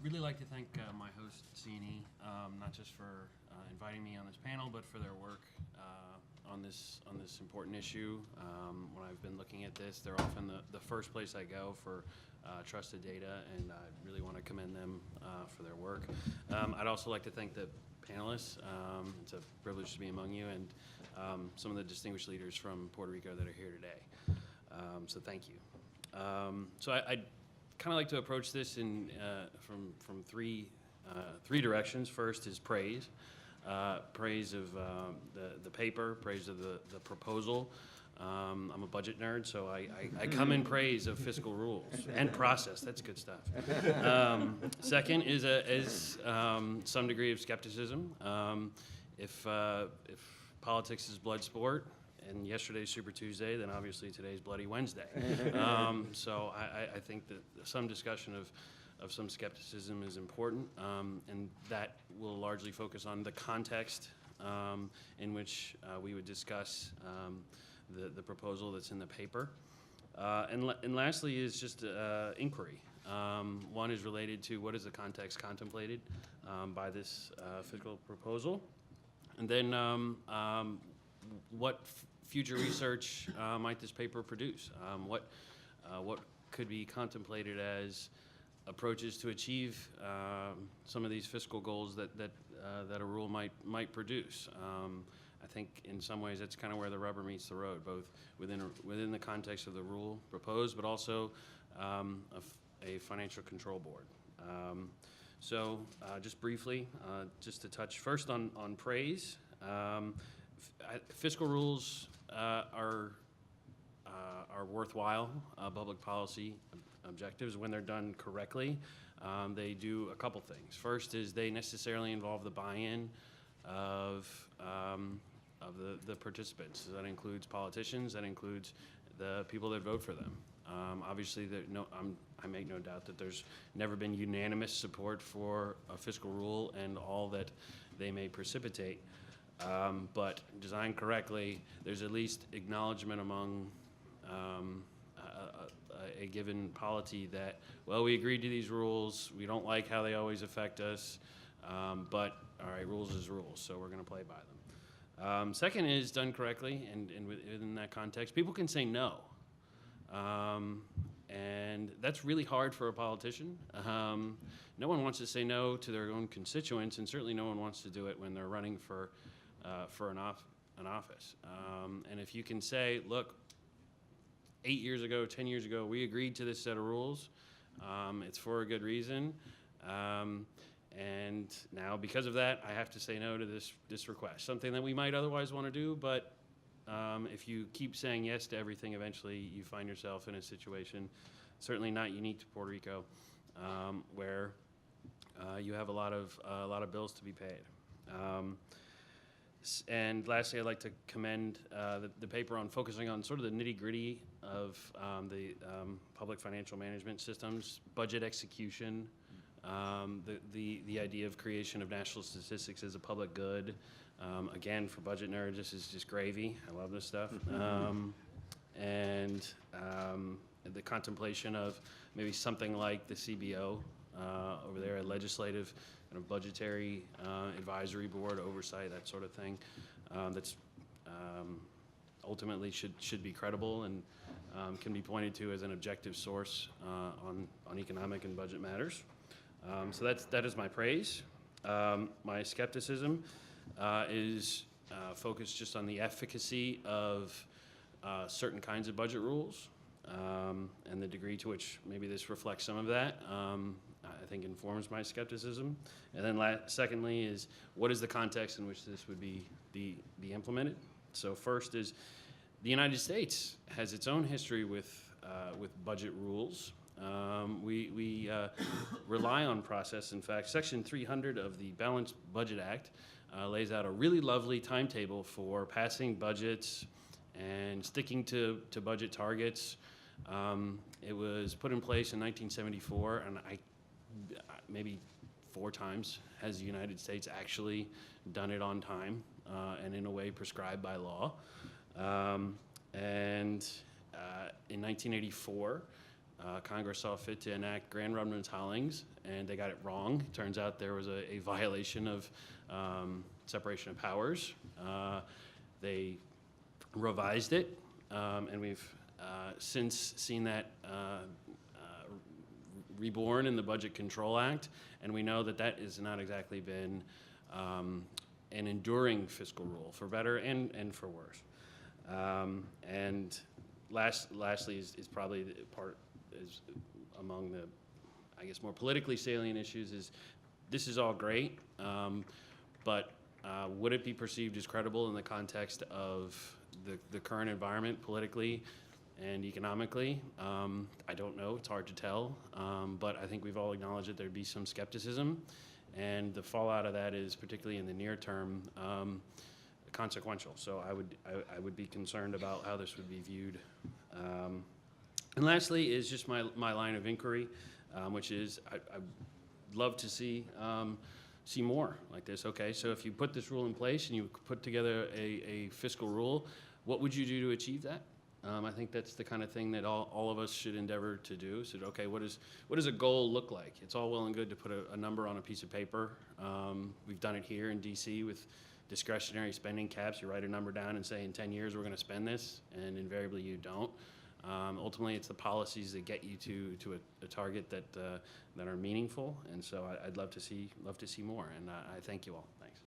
Really like to thank my host, C&E, not just for inviting me on this panel, but for their work on this important issue. When I've been looking at this, they're often the first place I go for trusted data, and I really want to commend them for their work. I'd also like to thank the panelists. It's a privilege to be among you, and some of the distinguished leaders from Puerto Rico that are here today. So thank you. So I'd kind of like to approach this from three directions. First is praise. Praise of the paper, praise of the proposal. I'm a budget nerd, so I come in praise of fiscal rules and process. That's good stuff. Second is some degree of skepticism. If politics is blood sport, and yesterday's Super Tuesday, then obviously today's Bloody Wednesday. So I think that some discussion of some skepticism is important, and that will largely focus on the context in which we would discuss the proposal that's in the paper. And lastly is just inquiry. One is related to what is the context contemplated by this fiscal proposal, and then what future research might this paper produce? What could be contemplated as approaches to achieve some of these fiscal goals that a rule might produce? I think in some ways that's kind of where the rubber meets the road, both within the context of the rule proposed, but also a financial control board. So just briefly, just to touch first on praise. Fiscal rules are worthwhile public policy objectives when they're done correctly. They do a couple things. First is they necessarily involve the buy-in of the participants. So that includes politicians. That includes the people that vote for them. Obviously, I make no doubt that there's never been unanimous support for a fiscal rule and all that they may precipitate. But designed correctly, there's at least acknowledgement among a given polity that, well, we agreed to these rules, we don't like how they always affect us, but all right, rules is rules, so we're going to play by them. Second is done correctly, and within that context, people can say no. And that's really hard for a politician. No one wants to say no to their own constituents, and certainly no one wants to do it when they're running for an office. And if you can say, look, 8 years ago, 10 years ago, we agreed to this set of rules. It's for a good reason. And now because of that, I have to say no to this request. Something that we might otherwise want to do, but if you keep saying yes to everything, eventually you find yourself in a situation, certainly not unique to Puerto Rico, where you have a lot of bills to be paid. And lastly, I'd like to commend the paper on focusing on sort of the nitty-gritty of the public financial management systems, budget execution, the idea of creation of national statistics as a public good. Again, for budget nerds, this is just gravy. I love this stuff. And the contemplation of maybe something like the CBO over there, a legislative kind of budgetary advisory board oversight, that sort of thing, that's ultimately should be credible and can be pointed to as an objective source on economic and budget matters. So that is my praise. My skepticism is focused just on the efficacy of certain kinds of budget rules and the degree to which maybe this reflects some of that. I think informs my skepticism. And then secondly is what is the context in which this would be implemented? So first is the United States has its own history with budget rules. We rely on process. In fact, Section 300 of the Balanced Budget Act lays out a really lovely timetable for passing budgets and sticking to budget targets. It was put in place in 1974, and maybe 4 times has the United States actually done it on time and in a way prescribed by law. And in 1984, Congress saw fit to enact grand Rundman's-Hollings, and they got it wrong. Turns out there was a violation of separation of powers. They revised it, and we've since seen that reborn in the Budget Control Act, and we know that that has not exactly been an enduring fiscal rule, for better and for worse. And lastly is probably the part is among the, I guess, more politically salient issues is this is all great, but would it be perceived as credible in the context of the current environment politically and economically? I don't know, it's hard to tell, but I think we've all acknowledged that there'd be some skepticism, and the fallout of that is, particularly in the near term, consequential. So I would be concerned about how this would be viewed. And lastly is just my line of inquiry, which is I'd love to see more like this. Okay, so if you put this rule in place and you put together a fiscal rule, what would you do to achieve that? I think that's the kind of thing that all of us should endeavor to do. So, okay, what does a goal look like? It's all well and good to put a number on a piece of paper. We've done it here in D.C. with discretionary spending caps. You write a number down and say, in 10 years, we're going to spend this, and invariably you don't. Ultimately, it's the policies that get you to a target that are meaningful, and so I'd love to see more, and I thank you all.